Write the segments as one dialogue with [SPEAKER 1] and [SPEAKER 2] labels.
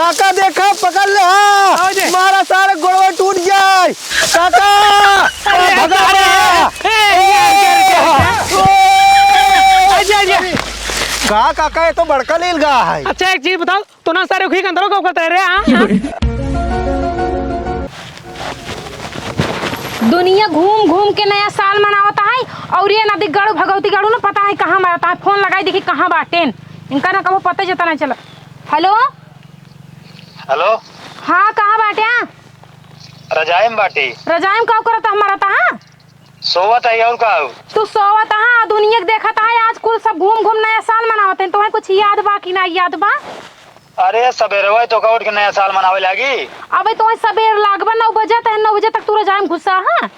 [SPEAKER 1] काका देखा पकड़ ले मारा सारे गोड़वा टूट जाए काका कहा काका ये तो बड़का लील गा है।
[SPEAKER 2] अच्छा एक चीज बताओ तो ना सारे उखी के अंदर को करते रहे
[SPEAKER 3] दुनिया घूम घूम के नया साल मनावता है और ये नदी गढ़ भगवती गढ़ ना पता है कहाँ मरता है। फोन लगाई देखी कहाँ बाटेन इनका ना कभी पता जता नहीं चला। हेलो
[SPEAKER 4] हेलो
[SPEAKER 3] हाँ कहाँ बाटे
[SPEAKER 4] रजाइम बाटी
[SPEAKER 3] रजाइम का करता हमारा था
[SPEAKER 4] सोवत है और का
[SPEAKER 3] तू सोवत हाँ दुनिया देखा था आज कुल सब घूम घूम नया साल मनावते हैं। तुम्हें कुछ याद बा कि ना याद बा?
[SPEAKER 4] अरे सबेरे तो उठ के नया साल मनावे लागी।
[SPEAKER 3] अबे तुम्हें सबेर लागबा 9 बजे है 9 बजे तक तू रजाइम घुसा हाँ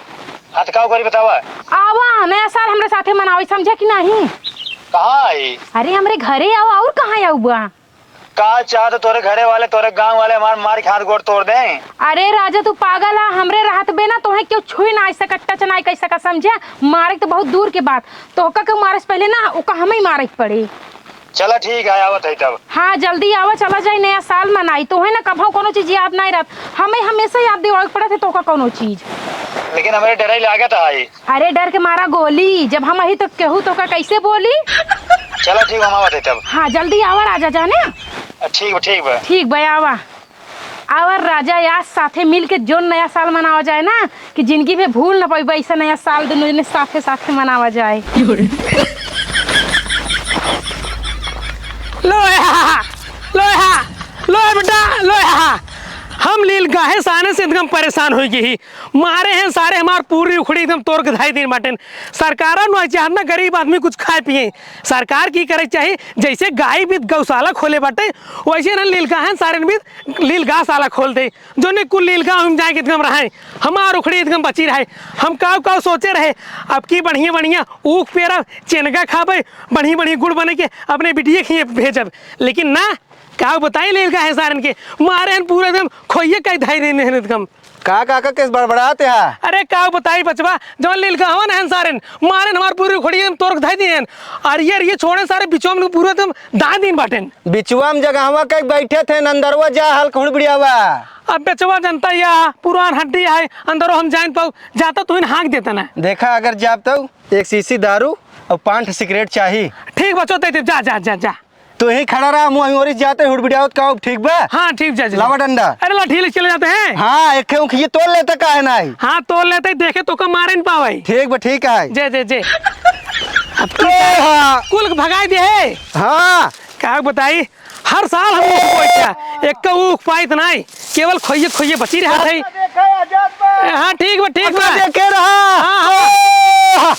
[SPEAKER 4] हाथ का करी बतावा
[SPEAKER 3] आवा नया साल हमरे साथे मनावे समझे कि नहीं?
[SPEAKER 4] कहाँ आई?
[SPEAKER 3] अरे हमरे घरे आओ और कहाँ आओ बा
[SPEAKER 4] का चाह तोरे घरे वाले तोरे गांव वाले मार मार के हाथ गोड़ तोड़ दे।
[SPEAKER 3] अरे राजा तू पागल है हमरे राहत बेना तोहे क्यों छुई ना ऐसा टच ना कैसा का समझे मारे तो बहुत दूर के बात तो क्यों मारे पहले ना ओका हमें ही मारे पड़े।
[SPEAKER 4] चला ठीक है आवत है तब।
[SPEAKER 3] हाँ जल्दी आवा चला जाए नया साल मनाई तो है ना कभी कोनो चीज याद नहीं रहत हमें हमेशा याद दिवाल पड़े थे तो का कोनो चीज
[SPEAKER 4] लेकिन हमारे डर ही लागे था आई।
[SPEAKER 3] अरे डर के मारा गोली जब हम अही तो केहू तो का कैसे बोली।
[SPEAKER 4] चला ठीक हम आवत है तब।
[SPEAKER 3] हाँ जल्दी आवा राजा जाने
[SPEAKER 4] ठीक
[SPEAKER 3] भाई आवा आवा राजा यार साथे मिल के जो नया साल मनावा जाए ना कि जिंदगी में भूल ना पाई ऐसा नया साल दोनों जने साथे साथे मनावा जाए।
[SPEAKER 2] लो बेटा लो हम लील गाहे साने से एकदम परेशान हो गई मारे हैं सारे हमार पूरी उखड़ी एकदम तोड़ के धाई दिन बाटन सरकार ना गरीब आदमी कुछ खाए पिए सरकार की करे चाहिए जैसे गाय भी गौशाला खोले बाटे वैसे ना लील गाहे सारे भी लील गा साला खोल दे जो ने कुल लील गा हम जाए एकदम रहे हमार उखड़ी एकदम बची रहे हम काव सोचे रहे अब की बढ़िया बढ़िया ऊख पेरा चेनगा खाबे बढ़िया बढ़िया गुड़ बने के अपने बिटिया खिए भेजब लेकिन ना का बताई लील गा है सारन के मारे हैं पूरे एकदम खोइए कई धाई देने हैं एकदम
[SPEAKER 1] का काका किस बड़बड़ाते हैं।
[SPEAKER 2] अरे का बताई बचवा जब लील का हवन है सारन मारे हमारे पूरी खोड़ी हम तोड़ धाई दिए और ये छोड़े सारे बिचवा में पूरे एकदम दा दिन बाटेन
[SPEAKER 1] बिचवा में जगहवा कहीं बैठे थे अंदरवा जा हल खुड़ बिड़ियावा
[SPEAKER 2] अब बेचवा जनता या पुरान हड्डी है अंदर हम जान पाऊ जाता तो हाँक देता ना
[SPEAKER 1] देखा अगर जाब तो एक शीशी दारू और 5 सिगरेट चाहिए।
[SPEAKER 2] ठीक बचो देते जा जा जा जा
[SPEAKER 1] तो यही खड़ा रहा मुँह जाते हुड़बिड़ावत का ठीक बा।
[SPEAKER 2] हाँ ठीक जा
[SPEAKER 1] लावा डंडा
[SPEAKER 2] अरे लाठी ले चले जाते हैं।
[SPEAKER 1] हाँ एक ये तोड़ लेते का है ना
[SPEAKER 2] हाँ तोड़ लेते देखे तो कम मारे न पावे
[SPEAKER 1] ठीक बा ठीक है
[SPEAKER 2] जे कुल भगाई दे है।
[SPEAKER 1] हाँ
[SPEAKER 2] क्या बताई हर साल हम एक का ऊख पाइत नहीं केवल खोइए खोइए बची रहा थे। हाँ ठीक बा
[SPEAKER 1] देखे रहा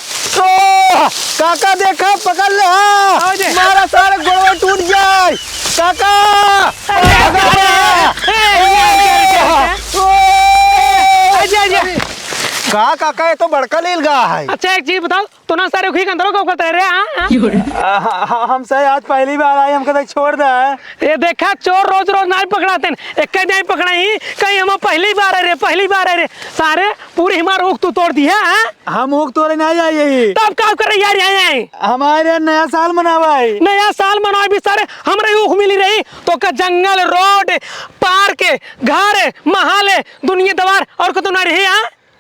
[SPEAKER 1] काका देखा पकड़ ले मारा सारे गोड़वा टूट जाए काका कहा काका ये तो बड़का लील गा है।
[SPEAKER 2] अच्छा एक चीज बताओ तो ना सारे उखी के अंदर को करते रहे
[SPEAKER 1] हम सही आज पहली बार आए हमको तो छोड़ दे
[SPEAKER 2] ये देखा चोर रोज रोज नहीं पकड़ाते एक नहीं पकड़ाई कहीं हम पहली बार है सारे पूरी हमारे ऊख तू तोड़ दिया
[SPEAKER 1] हम ऊख तोड़े नहीं जाइए
[SPEAKER 2] तब का करे यार यहाँ
[SPEAKER 1] हमारे नया साल मनावा
[SPEAKER 2] भी सारे हमारे ऊख मिली रही तो का जंगल रोड पार्क घर महाल दुनिया दवार और कतो ना रही।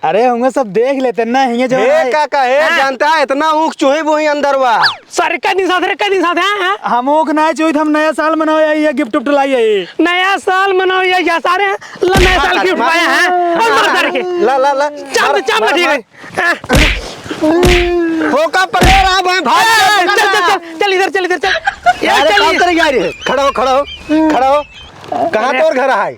[SPEAKER 1] अरे हम सब देख लेते ना हिंगे जो काका है जानता है इतना ऊख चूहे वो अंदर वा
[SPEAKER 2] सर का दिन साथ है
[SPEAKER 1] हम ऊख ना चूहे हम नया साल मनाओ या गिफ्ट उफ्ट लाई नया साल मनाओ
[SPEAKER 2] या सारे नया साल गिफ्ट पाए हैं और मार कर के
[SPEAKER 1] ला
[SPEAKER 2] चाप ठीक है
[SPEAKER 1] होका पर रहा भाई
[SPEAKER 2] चल इधर चल
[SPEAKER 1] यार खड़ा हो कहाँ तोर घर है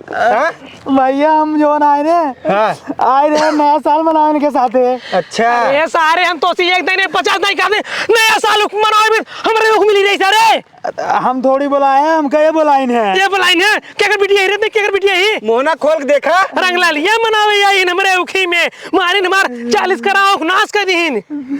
[SPEAKER 5] भैया हम जो आए रे नया साल मनाने के साथ है।
[SPEAKER 1] अच्छा
[SPEAKER 2] ये सारे हम तो एक दिन 50 नहीं करते नया साल मनाओ हमारे लोग मिली नहीं सारे
[SPEAKER 5] हम थोड़ी बुलाए हैं हम क्या बुलाइन है
[SPEAKER 2] क्या कर बिटिया रे क्या कर बिटिया ही
[SPEAKER 1] मोहना खोल के देखा
[SPEAKER 2] रंग लाल ये मनावे आई हमरे उखी में मारे हमार 40 कराओ नाश कर दीन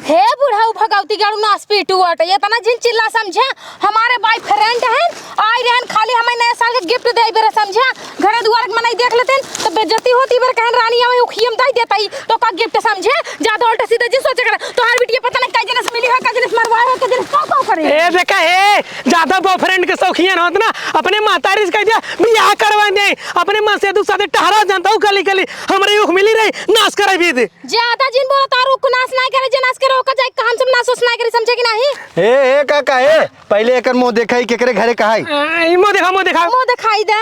[SPEAKER 3] हे बुढ़ाऊ भगवती गाड़ू नाश पीटू अट ये तना जिन चिल्ला समझे हमारे बॉयफ्रेंड हैं आई रहन खाली हमें नया साल के गिफ्ट दे बेरा समझे घरे दुआर के मनाई देख लेते तो बेइज्जती होती बिटी पर कहन रानी आवे उखियम दाई देता ही तो का गिफ्ट समझे ज्यादा उल्टा सीधा जी सोचे कर तो हर बिटिया पता नहीं का जनस मिली है का जनस मरवा है का जनस का करे
[SPEAKER 2] ए देखा ए ज्यादा बॉयफ्रेंड के शौकीन होत ना अपने मातारी से कह दिया बियाह करवा दे अपने मां से तू साथे टहरा जानता हूं गली गली हमरे उख मिली रही नाश करे भी दे
[SPEAKER 3] ज्यादा जिन बोला तारू को नाश नहीं करे जे नाश करे ओका जाय काम से नाश नहीं करे समझे कि नहीं
[SPEAKER 1] ए काका ए पहले एकर मुंह देखई केकरे घरे कहाई
[SPEAKER 2] मुंह देखा
[SPEAKER 3] मुंह दिखाई दे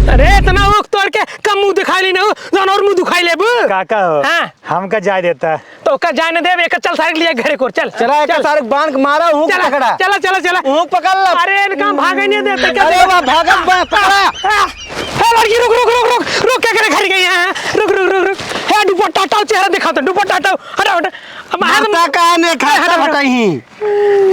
[SPEAKER 2] अरे इतना उख तोड़ के कम मुंह दिखाई ली ना जन और मुंह दिखाई ले
[SPEAKER 5] काका हो
[SPEAKER 2] हां
[SPEAKER 5] हमका जाय देता
[SPEAKER 2] तो का जाने दे एक चल सारे लिए घरे को चल
[SPEAKER 1] चला एक सारे बांध के मारा हूं
[SPEAKER 2] चला
[SPEAKER 1] पकड़ा
[SPEAKER 2] चला
[SPEAKER 1] हूं पकड़ ला
[SPEAKER 2] अरे इनका भागे नहीं देते क्या
[SPEAKER 1] अरे वाह भागत बा पकड़ा
[SPEAKER 2] हे लड़की रुक क्या करे घर गई है रुक हे दुपट्टा हटाओ चेहरा दिखाओ तो दुपट्टा हटाओ हटाओ
[SPEAKER 1] माता का ने खाता हटाई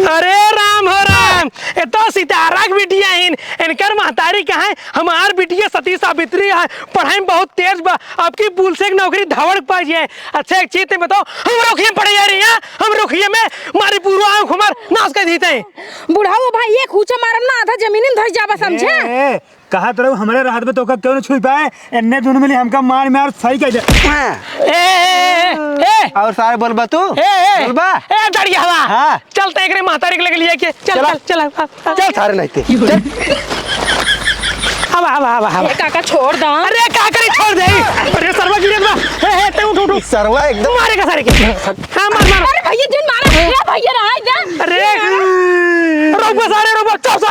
[SPEAKER 2] अरे राम हो राम ये तो सितारा की बिटिया इन इनकर महतारी कहाँ है हमार बिटिया सती सावित्री है पढ़ाई में बहुत तेज बा आपकी पुल से नौकरी धवड़ पाई है अच्छा एक चीज बताओ हम रोखिए पड़े जा रही हैं हम रोखिए में मारी पूरा आंख हमार नाश कर देते हैं
[SPEAKER 3] बुढ़ाओ भाई एक हुचा मारम ना आधा जमीन में धस जाबा समझे
[SPEAKER 5] कहा तो हमारे रात में तो क्यों न छुई पाए इन्ने दोनों मिली हमका मार सही कह दे
[SPEAKER 2] ए
[SPEAKER 1] और सारे बोलबा तू बोलबा
[SPEAKER 2] ए डरिया हवा
[SPEAKER 1] हाँ।
[SPEAKER 2] चलते एक रे महतारी के लिए के चल
[SPEAKER 1] सारे नहीं थे
[SPEAKER 2] हवा
[SPEAKER 3] काका छोड़ दा
[SPEAKER 2] अरे का करे छोड़ दे अरे सरवा गिरे बा हे ते उठ
[SPEAKER 1] सरवा एकदम
[SPEAKER 2] मारेगा सारे के हां मार
[SPEAKER 3] अरे भैया जिन मारा ए भैया रहा जा
[SPEAKER 2] अरे रोक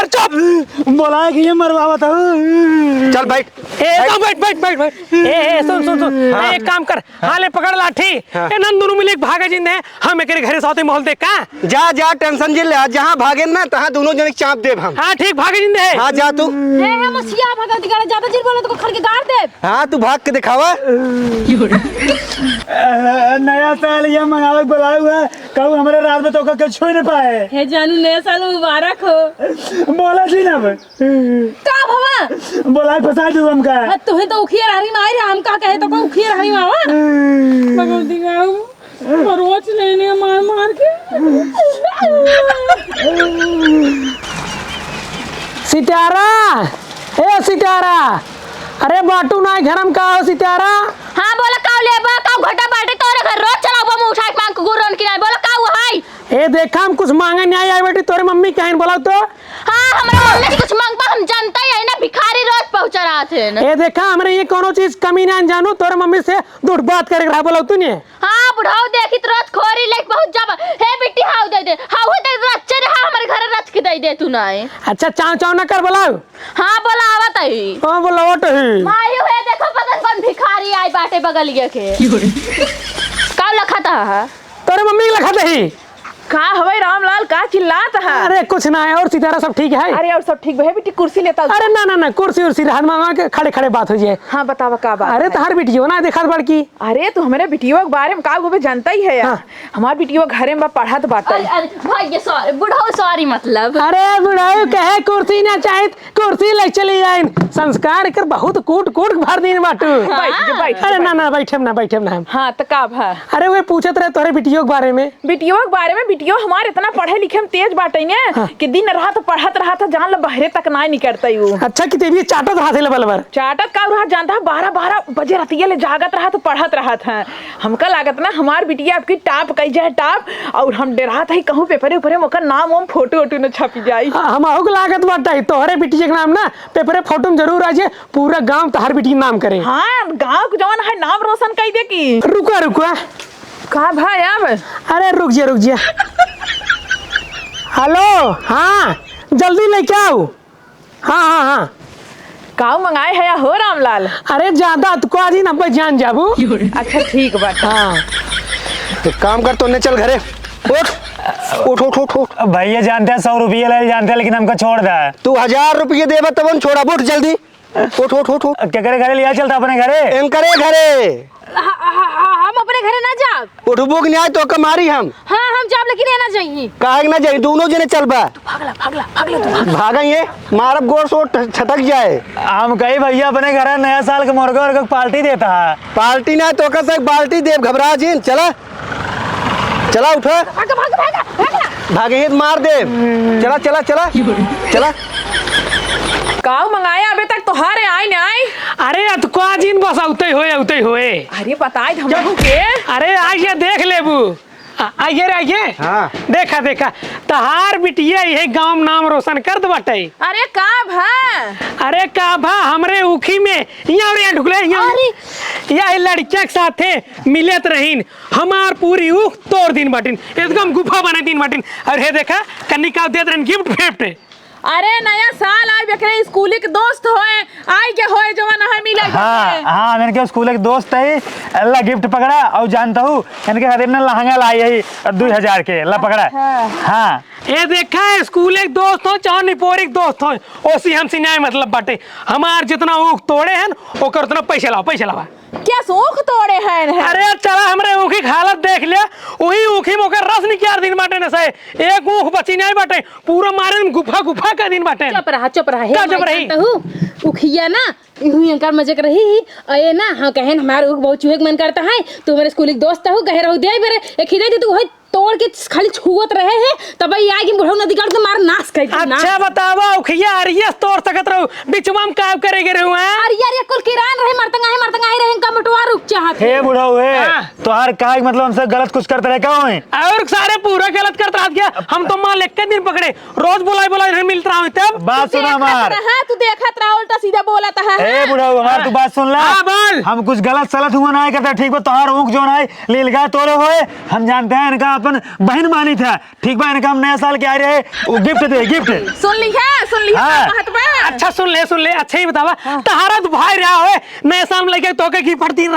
[SPEAKER 2] चुप
[SPEAKER 5] बोला कि ये मरवावा था
[SPEAKER 1] चल बैठ
[SPEAKER 2] बैठ ए सुन एक काम कर हाले पकड़ लाठी ए नन दोनों मिले भागे जिन है हम एकरे घरे साथे मोहल देख का
[SPEAKER 1] जा टेंशन जे ले जहां भागे ना तहां दोनों जने चाप देब हम
[SPEAKER 2] हां ठीक भागे जिन है
[SPEAKER 1] हां जा तू
[SPEAKER 3] ए मसिया भगा दिगाड़ा ज्यादा जिन बोले तो खर के गाड़ दे
[SPEAKER 1] हां तू भाग के दिखावा
[SPEAKER 5] नया साल ये मनावे बुलाया हुआ कहू हमारे रात में तो का छुई नहीं पाए
[SPEAKER 3] हे जानू नया साल मुबारक हो
[SPEAKER 5] बोला जी ना
[SPEAKER 3] का भवा
[SPEAKER 5] बोला फसा दू हमका
[SPEAKER 3] तू तो उखिया रही मारी हम का कहे तो को उखिया रही मावा भगवती गाऊ रोज लेने मार के
[SPEAKER 2] सितारा ए सितारा अरे बाटू ना घर में का हो सितारा
[SPEAKER 3] हां बोला का लेबा का घटा बाटे तोरे घर रोज चलाबो मुंह उठा के मांग गुरन की नहीं बोला का हाय
[SPEAKER 2] ए देखा हम कुछ मांगे नहीं आई बेटी तोरे मम्मी कहन बोला तो
[SPEAKER 3] हां हमरा मम्मी से कुछ मांगबा हम जानता ही है ना भिखारी रोज पहुंचा रहा थे ना
[SPEAKER 2] ए देखा हमरे ये कोनो चीज कमी ना जानू तोरे मम्मी से दूर बात करे रहा बोला तूने
[SPEAKER 3] हां बुढ़ाओ देखित रोज खोरी लेके बहुत जाबा हे बेटी हाउ दे हाउ दे रच्चे रहा हमारे घर रच के दे तू नहीं
[SPEAKER 2] अच्छा चाव ना कर बोलाओ
[SPEAKER 3] हां बोला आवत है
[SPEAKER 2] हां बोला वट है
[SPEAKER 3] मायू है देखो पता कौन भिखारी आई बाटे बगलिया के का लखा था
[SPEAKER 2] तोरे मम्मी लखा दही
[SPEAKER 6] का हवे रामलाल का चिल्लात है
[SPEAKER 2] अरे कुछ ना है और सितारा सब ठीक है
[SPEAKER 6] अरे और सब ठीक है बेटी कुर्सी लेता
[SPEAKER 2] अरे ना कुर्सी उर्सी रहन मांगा के खड़े बात हो जाए
[SPEAKER 6] हाँ बतावा का बात
[SPEAKER 2] अरे तहार बिटियो ना देखा बड़की
[SPEAKER 6] अरे तू हमारे बिटियो के बारे में का गोबे जानता ही है यार
[SPEAKER 2] हाँ।
[SPEAKER 6] हमार बिटियो घरे में पढ़त बात
[SPEAKER 3] अरे भाई ये सॉरी बुढ़ाओ सॉरी मतलब
[SPEAKER 2] अरे बुढ़ाऊ कहे कुर्सी ना चाहे कुर्सी ले चली जाए संस्कार कर बहुत कूट भर दिन बाटू
[SPEAKER 6] बैठ
[SPEAKER 2] अरे ना बैठे ना
[SPEAKER 6] हाँ तो का भा
[SPEAKER 2] अरे वो पूछत रहे तोरे बिटियो के बारे में
[SPEAKER 6] बिटियो के बारे में बिटियो हमारे इतना पढ़े लिखे में तेज बाटे ने कि दिन रात पढ़त रहा था जान ल बहरे तक ना निकलता यू
[SPEAKER 2] अच्छा कि तेरी चाटत रहा थे बलबर
[SPEAKER 6] चाटत का रहा जानता 12 बजे रतिया ले जागत रहा तो पढ़त रहा था हमका लागत ना हमार बिटिया आपकी टाप कही जाए टाप और हम डरा था कहूँ पेपरे ऊपर ओकर नाम ओम फोटो वोटो न छपी जाई
[SPEAKER 2] हम आहू लागत बाटे तोहरे बिटिया के नाम ना पेपरे फोटो में जरूर आ जाए पूरा गांव तोहर बिटिया के नाम करे
[SPEAKER 6] हाँ गाँव के जवान है नाम रोशन कही दे की
[SPEAKER 2] रुका
[SPEAKER 6] का भाई अब
[SPEAKER 2] अरे रुक जा हेलो हाँ जल्दी लेके आओ हाँ
[SPEAKER 6] काऊ मंगाए है या हो रामलाल
[SPEAKER 2] अरे ज्यादा तो आज ही ना जान जाबू
[SPEAKER 6] अच्छा ठीक बात
[SPEAKER 2] हाँ
[SPEAKER 1] तो काम कर तो ने चल घरे उठ
[SPEAKER 5] भैया जानते हैं 100 रुपये ले जानते हैं लेकिन हमको छोड़ दा
[SPEAKER 1] तू 1000 रुपये देबा तब हम छोड़ा उठ जल्दी उठ
[SPEAKER 5] क्या करे घरे लिया चलता अपने घरे
[SPEAKER 1] एंकरे घरे
[SPEAKER 3] हम अपने घरे ना जाब
[SPEAKER 1] उठबो के न्याय तो कमारी हम
[SPEAKER 3] हां हम जाब लेकिन ना जाइए
[SPEAKER 1] काहे ना जाई दोनों जने चलबा भागा ये मारब गोर सो छटक जाए
[SPEAKER 5] हम कही भैया अपने घर नया साल के मुर्गा और पार्टी देता है
[SPEAKER 1] पार्टी ना तो का से बाल्टी देव घबरा जिन चला उठ भागे हित मार दे चला
[SPEAKER 6] काऊ मंगाया अबे तक तो हारे आई ना आई
[SPEAKER 2] अरे अतका जिन बस औते होए
[SPEAKER 6] अरे बताए हम के
[SPEAKER 2] अरे आइए देख लेबू आइए रे आइए।
[SPEAKER 1] हाँ।
[SPEAKER 2] देखा तहार बिटिया यही गांव में नाम रोशन कर दे बाटे।
[SPEAKER 6] अरे का भा
[SPEAKER 2] अरे का भा हमरे उखी में यहाँ और यहाँ ढुकले यह लड़किया के साथे मिलत रहीन हमार पूरी उख तोड़ दिन बाटिन एकदम गुफा बने दिन बाटिन। और हे देखा कन्निका देत रहन गिफ्ट फिफ्ट।
[SPEAKER 6] अरे नया साल आए बकरे स्कूल के दोस्त होए आई के होए जवान है मिले
[SPEAKER 5] हाँ मैंने स्कूल के दोस्त है अल्लाह गिफ्ट पकड़ा और जानता हूँ इनके खातिर ना लहंगा लाई है 2000 के अल्लाह पकड़ा। हाँ
[SPEAKER 2] ये देखा है स्कूल एक दोस्त हो चाहे निपोरिक दोस्त हो ओसी हमसे न्याय मतलब बाटे हमार जितना ऊख तोड़े हैं ओकर उतना पैसे लावा।
[SPEAKER 6] क्या सूख तोड़े हैं
[SPEAKER 2] अरे चला हमरे ऊखी की हालत देख लिया वही ऊखी में ओकर रस निकाल दिन बाटे न सहे एक ऊख बची नहीं बाटे पूरा मारे में गुफा का दिन बाटे।
[SPEAKER 3] चुप रहा
[SPEAKER 2] क्या चुप रही?
[SPEAKER 3] उखिया ना इहू अंकार मजे कर रही अये ना हाँ कहन हमारे उख बहुत चूहे के मन करता है तू मेरे स्कूल के दोस्त हो कहे रहो दे मेरे एक खिदे दे तू वही तोड़ के खाली छुवत रहे हैं तब आएगी बुढ़ऊ नदी काट के मार नाश कर।
[SPEAKER 2] अच्छा बतावा उखिया अरियस तोड़ सकत रहू बिचवा में काम करेगे रहू हैं।
[SPEAKER 3] अरे यार ये कुल किरान रहे मरतंगा ही रहे का मटवा रुक चाहत
[SPEAKER 5] हे बुढ़ऊ है
[SPEAKER 2] हाँ।
[SPEAKER 5] तो हर का मतलब हमसे गलत कुछ करते रहे क्यों है
[SPEAKER 2] और सारे पूरा गलत करता रह गया हम तो मां लेके के दिन पकड़े रोज बुलाई मिलता रहा तब
[SPEAKER 5] बात सुना हमार
[SPEAKER 6] तू देखत रहा उल्टा सीधा बोलता है
[SPEAKER 5] ए बुढ़ऊ हमार तू बात सुन ला।
[SPEAKER 2] हाँ, बोल।
[SPEAKER 5] हम कुछ गलत सलत हुआ ना करते ठीक बा तोहार ऊख जो ना लील गए तोरे होए हम जानते हैं इनका अपन बहन मानी था ठीक बा इनका हम नया साल के आ रहे वो गिफ्ट दे गिफ्ट
[SPEAKER 6] सुन ली
[SPEAKER 5] हाँ।
[SPEAKER 2] अच्छा सुन ले अच्छा ही बतावा तहारा तो भाई रहा होए नए साल में लेके तो के गिफ्ट दिन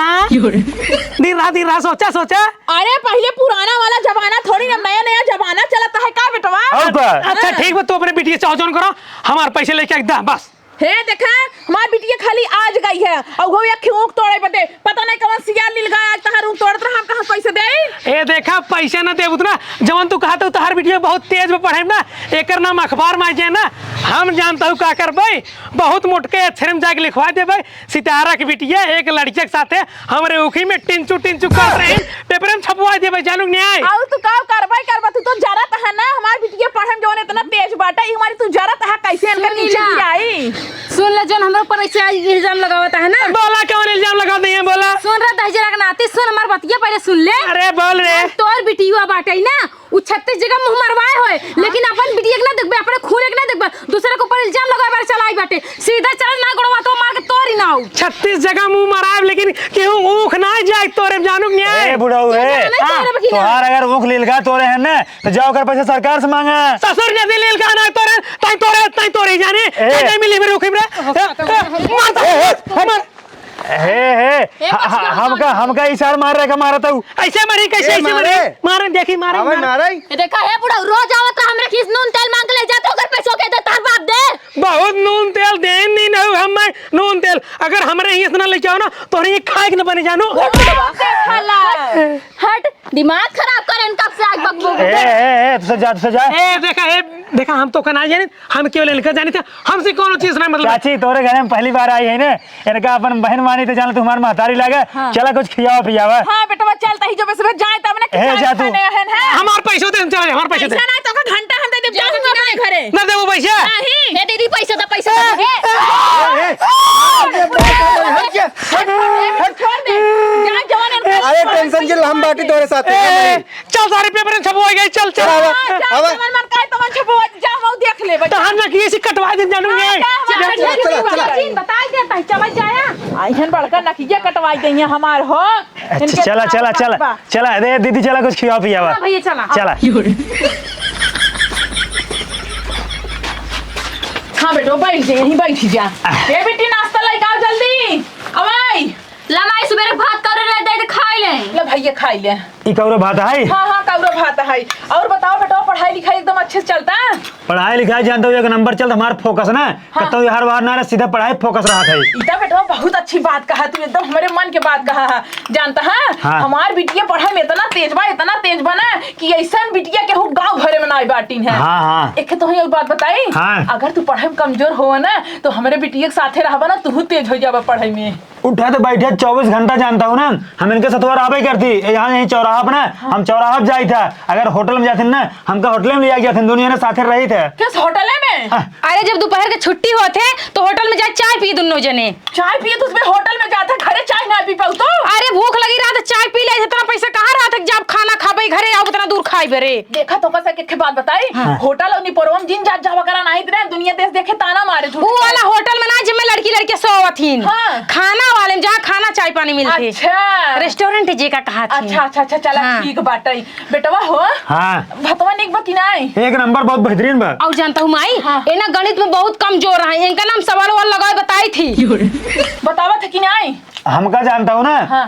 [SPEAKER 2] रात सोचा।
[SPEAKER 6] अरे पहले पुराना वाला जमाना थोड़ी ना नया जमाना चलता है का बेटवा।
[SPEAKER 5] और बा
[SPEAKER 2] अच्छा ठीक बा तू अपने बिटिया चाचोन करो हमारे पैसे लेके एकदम बस।
[SPEAKER 6] हे देखा हमारी बिटिया खाली आज गई है और वो या क्यों तोड़े बते पता नहीं कौन सियार नील गया आज तहार तोड़त रहा हम कहां पैसे दे।
[SPEAKER 2] ए देखा पैसे ना दे उतना जवन तू कहत तो हर बिटिया बहुत तेज में पढ़े ना एकर नाम अखबार में जाए ना हम जानता हूँ का कर भाई बहुत मोटके अक्षर में जाके लिखवा दे भाई सितारा की बिटिया एक लड़के के साथ हमारे उखी में टिंचू कर रहे हैं पेपर में छपवा दे भाई जानू न्याय
[SPEAKER 6] और तू का करवाई करवा तू तो जरत है ना हमारी बिटिया पढ़े में जवन इतना तेज बाटा ई हमारी तू जरत है कैसे इनका नीचे आई
[SPEAKER 3] सुन ले जन हमरा ऊपर ऐसे इल्जाम लगावता है ना
[SPEAKER 2] बोला क्यों इल्जाम लगा दिए बोला
[SPEAKER 3] सुन रहा दहजरा के नाते सुन हमार बतिया पहले सुन ले।
[SPEAKER 2] अरे बोल रे
[SPEAKER 3] तोर बिटिया बाटे ना उ 36 जगह मुंह मरवाए होए लेकिन अपन बिटिया के ना देखबे अपने खून के ना देखबे दूसरे के ऊपर इल्जाम लगाए बार चलाई बाटे सीधा चल ना गड़वा तो मार के तोरी ना हो
[SPEAKER 2] 36 जगह मुंह मराब लेकिन केहू ऊख ना जाए तोरे जानू न्याय।
[SPEAKER 5] ए बुढ़ऊ है तोहार अगर ऊख लील गए तोरे हैं ना तो जाओ कर पैसे सरकार से मांगा
[SPEAKER 2] ससुर ने दिल का ना तोरे तोरे जाने नहीं मिली मेरे उखी में मार
[SPEAKER 5] हे हमका इशार मार रहा मारा था
[SPEAKER 2] ऐसे मरी कैसे ऐसे मरी मारे देखी मारे
[SPEAKER 3] देखा है बुढ़ा रोज आवत रहा हमरा खीस नून तेल मांग के ले जाते अगर पैसों के दे तार बाप दे
[SPEAKER 2] बहुत नून तेल देन नहीं ना हम नून तेल अगर हमरे ही इतना लेके आओ ना तो ये खाए के न बने जानो
[SPEAKER 3] हट दिमाग खराब कर इनका से आज बकबक
[SPEAKER 5] तुझे जा
[SPEAKER 2] ए देखा हम तो कना जाने हम केवल इनका जाने थे हमसे कौन चीज ना मतलब
[SPEAKER 5] चाची तोरे घर में पहली बार आई है ना इनका अपन बहन मानी तो जान तुम्हारी महतारी लगे चला कुछ खियाओ पियावा।
[SPEAKER 6] हां बेटा चलता ही जो बस जाए तब ना
[SPEAKER 5] जा तू
[SPEAKER 2] हमार पैसे दे चल हमार पैसे दे
[SPEAKER 6] पैसा ना तो घंटा हम दे दे जाऊंगा अपने घरे
[SPEAKER 2] ना दे वो पैसा
[SPEAKER 3] नहीं हे दीदी पैसा दे
[SPEAKER 6] छोड़ दे जा जवान
[SPEAKER 1] अरे टेंशन के हम बाकी तोरे साथ
[SPEAKER 2] चल सारे पेपर में छपवा गए चल
[SPEAKER 6] जवान मन काय तमन छपो जा हम देख ले
[SPEAKER 2] तो हम ना किसी कटवा दे जानू
[SPEAKER 3] चीन बता देता है चल जाया
[SPEAKER 6] आइहन बड़का नखिया कटवाई दइया हमार हो
[SPEAKER 5] चला दे दीदी चला कुछ खियाओ पियावा
[SPEAKER 3] भैया चला
[SPEAKER 5] चला।
[SPEAKER 6] हां बेटो बैठ जा यहीं बैठ जा ए बेटी नाश्ता लेके आओ जल्दी अवाई
[SPEAKER 3] लमाई सुबह भात कर रहे दे खाई ले
[SPEAKER 6] ले भैया खाई ले
[SPEAKER 5] ई कौरो भात है
[SPEAKER 6] हां कौरो भात है और बताओ बेटा पढ़ाई लिखाई एकदम अच्छे से चलता है
[SPEAKER 5] पढ़ाई लिखाई जानते हो एक नंबर चलता हमारा फोकस ना कहता हूँ हर बार ना सीधा पढ़ाई फोकस रहा था
[SPEAKER 6] इतना बेटा बहुत अच्छी बात कहा तू एकदम हमारे मन के बात कहा है जानता है
[SPEAKER 5] हाँ।
[SPEAKER 6] हमार बिटिया पढ़ाई में इतना तेज बना कि ऐसा बिटिया के गांव भरे में ना बाटीन है
[SPEAKER 5] हाँ।
[SPEAKER 6] एक तो एक बात बताई
[SPEAKER 5] हाँ।
[SPEAKER 6] अगर तू पढ़ाई में कमजोर हो ना तो हमारे बिटिया के साथे रहबा ना तू तेज हो जाबा पढ़ाई में
[SPEAKER 5] उठा तो बैठे 24 घंटा जानता हूँ ना हम इनके सतवार आवे करती यहाँ यहीं चौराहा पर ना हम चौराहा पर जाई था अगर होटल में जाते ना हमका होटल में लिया गया था दुनिया ने साथे रही थे
[SPEAKER 6] किस होटल में
[SPEAKER 3] अरे जब दोपहर के छुट्टी होते तो होटल में जाए चाय पिए दोनों जने।
[SPEAKER 6] चाय पिए तो उसमें होटल में जाता घरे चाय ना पी पाऊ तो।
[SPEAKER 3] अरे भूख लगी रहा था चाय पी ले, इतना पैसा कहाँ रहा था जब खाना खाबे घरे आओ उतना दूर खाई बेरे।
[SPEAKER 6] देखा तो कैसे के बात बताई। होटल और निपोरम जिन जात जावा करा नहीं रे दुनिया देश देखे ताना मारे।
[SPEAKER 3] वो वाला होटल में ना जिसमें लड़की लड़के सोवथिन।
[SPEAKER 6] हाँ।
[SPEAKER 3] खाना वाले में जहाँ खाना चाय पानी मिलते।
[SPEAKER 6] अच्छा
[SPEAKER 3] रेस्टोरेंट जे का कहा थी।
[SPEAKER 6] अच्छा चला
[SPEAKER 3] हाँ।
[SPEAKER 6] ठीक बाटई बेटवा हो।
[SPEAKER 5] हाँ
[SPEAKER 6] भतवा निक बा कि नहीं।
[SPEAKER 5] एक नंबर बहुत बेहतरीन बा।
[SPEAKER 3] और जानता हूँ माई
[SPEAKER 6] हाँ।
[SPEAKER 3] ये ना गणित में बहुत कमजोर है, इनका नाम सवाल वाल लगाए बताई थी।
[SPEAKER 6] बतावा था कि नहीं।
[SPEAKER 5] हमका जानता हूँ ना
[SPEAKER 6] हाँ।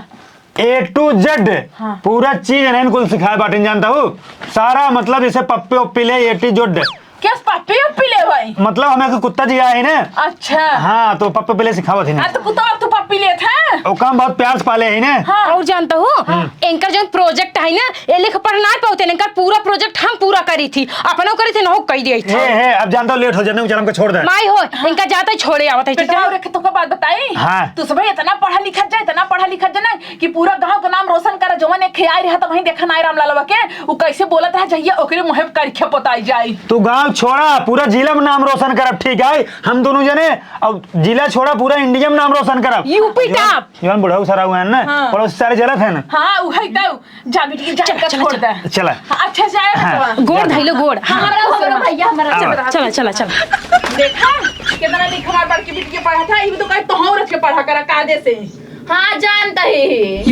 [SPEAKER 5] A to Z
[SPEAKER 6] हाँ।
[SPEAKER 5] पूरा चीज है कुल सिखाए बाटिन जानता हूँ सारा मतलब जैसे पप्पे उप्पी ले A to Z
[SPEAKER 6] क्या पप्पी उप्पी ले भाई।
[SPEAKER 5] मतलब हमें कुत्ता जी आए ना।
[SPEAKER 6] अच्छा
[SPEAKER 5] हाँ तो पप्पे पहले सिखावत ही ना।
[SPEAKER 6] तो कुत्ता अब तो पप्पी ले था।
[SPEAKER 5] वो काम बहुत प्यार से पाले है ना।
[SPEAKER 6] हाँ।
[SPEAKER 3] और जानता हूँ इनका जो प्रोजेक्ट है ना ये लिख पढ़ ना पाते इनका पूरा प्रोजेक्ट हम पूरा करी थी अपनों करी थी ना कही दी थी।
[SPEAKER 5] हे अब जानता हूँ लेट हो जाने चल हमको छोड़ दे।
[SPEAKER 3] माई हो इनका जाता ही छोड़े आवत है।
[SPEAKER 6] बेटा और एक तो का बात बताई।
[SPEAKER 5] हाँ।
[SPEAKER 6] तू सब इतना पढ़ा लिखा जाए कि पूरा गांव का नाम रोशन कर। जवन एक खियाई रहा तो वहीं देखा नाई राम लालवा के वो कैसे बोलत रहा जहिया ओकरे मुंह कर खे बताई जाई।
[SPEAKER 5] तू गांव छोड़ा पूरा जिला में नाम रोशन करब ठीक है हम दोनों जने अब जिला छोड़ा पूरा इंडिया में नाम रोशन करब।
[SPEAKER 3] UP top.
[SPEAKER 5] जवान बुढ़ाऊ सारा हुआ है ना
[SPEAKER 6] हाँ।
[SPEAKER 5] पड़ोस सारे जलत है ना।
[SPEAKER 6] हाँ वही तो जा बेटी जा का छोड़ दे।
[SPEAKER 5] चला
[SPEAKER 6] अच्छा से आया
[SPEAKER 5] हाँ।
[SPEAKER 6] बतवा।
[SPEAKER 3] गोड़ धैलो गोड़।
[SPEAKER 6] हमारा भैया हमारा
[SPEAKER 3] चला चला चला।
[SPEAKER 6] देखा कितना लिख हमार बड़की बेटी के पढ़ा था ये तो कहीं तो हम रच के पढ़ा करा कायदे से। हाँ जानता है।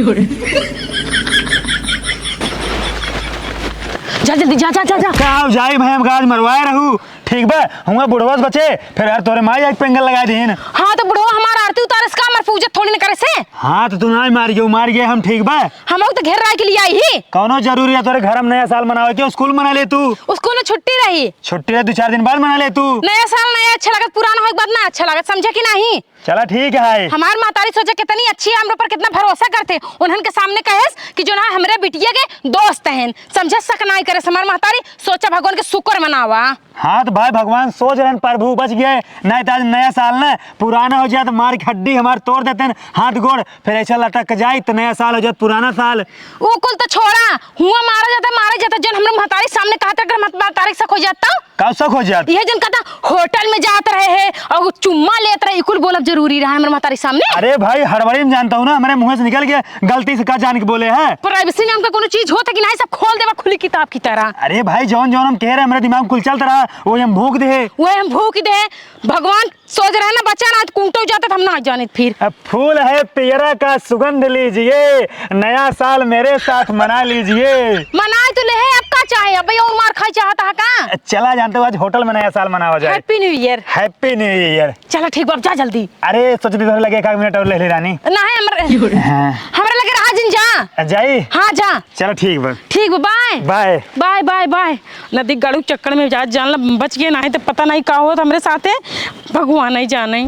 [SPEAKER 3] जा जल्दी जा जा जा जा।
[SPEAKER 5] का जाई भाई हम गाज मरवाए रहू ठीक बा हुआ बुढ़वास बचे फिर यार तोरे माई एक पेंगल लगा दीन।
[SPEAKER 3] हाँ तो बुढ़वा हमारा आरती उतारे इसका हमार पूजा थोड़ी न करे से।
[SPEAKER 5] हाँ तो तू ना मार गए हम ठीक बा।
[SPEAKER 3] हम लोग तो घेर रहा के लिए आई ही।
[SPEAKER 5] कौनो जरूरी है तोरे घर में नया साल मनावे क्यों स्कूल मना ले तू।
[SPEAKER 3] उसको ना छुट्टी रही।
[SPEAKER 5] छुट्टी है 2-4 दिन बाद मना ले तू।
[SPEAKER 3] नया साल नया अच्छा लगत पुराना हो बाद ना अच्छा लगत समझे कि नहीं।
[SPEAKER 5] चला ठीक है।
[SPEAKER 3] हमार महतारी सोचे कितनी अच्छी है हम पर कितना भरोसा करते उन्हन के सामने कहेस कि जो ना हमरे बिटिया के दोस्त हैं समझे सक नहीं करे हमार महतारी सोचा भगवान के शुक्र मनावा।
[SPEAKER 5] हाँ तो भाई भगवान सोच रहे प्रभु बच गए नहीं तो आज नया साल ना पुराना हो जाए तो मार की हड्डी हमारे तोड़ देते हैं हाथ गोड़ फिर ऐसा लटक जाए तो नया साल हो जाए पुराना साल।
[SPEAKER 3] वो कुल तो छोड़ा हुआ मारा जाता जो हमरे महतारी सामने कहता अगर महतारी से खो जाता
[SPEAKER 5] कब शक हो जाता
[SPEAKER 3] ये जन कहता होटल में जात रहे हैं और चुम्मा लेत रहे इकुल बोलब जरूरी रहा हमारे महतारी सामने।
[SPEAKER 5] अरे भाई हड़बड़ी में जानता हूँ ना हमारे मुंह से निकल गया गलती से का जान के बोले है।
[SPEAKER 3] प्राइवेसी नाम का कोनो चीज होता कि नहीं सब खोल देवा खुली किताब की तरह।
[SPEAKER 5] अरे भाई जौन जौन हम कह रहे हमारे दिमाग खुल चलता रहा वो हम भूख दे
[SPEAKER 3] वो हम भूख दे भगवान सोच रहे ना बच्चा ना कुंटो जाता तो हम ना जाने फिर।
[SPEAKER 5] अब फूल है पियरा का सुगंध लीजिए नया साल मेरे साथ मना लीजिए।
[SPEAKER 3] मनाए तो ले अब का चाहे अब और मार खाई चाहता है का।
[SPEAKER 5] चला जानते हो आज होटल में नया साल मनावा जाए।
[SPEAKER 3] Happy new year.
[SPEAKER 5] Happy new year.
[SPEAKER 3] चलो ठीक बाप जा जल्दी।
[SPEAKER 5] अरे सोच दी लगे 1 मिनट और ले ले रानी।
[SPEAKER 3] ना है हमरा लगे रहा जिन जा
[SPEAKER 5] जाई।
[SPEAKER 3] हाँ जा
[SPEAKER 5] चलो ठीक बा
[SPEAKER 3] ठीक bye
[SPEAKER 5] bye
[SPEAKER 3] bye bye bye. नदी गाड़ू चक्कर में जा जान बच गए ना तो पता नहीं का हो तो हमारे साथ है भगवान नहीं जाने।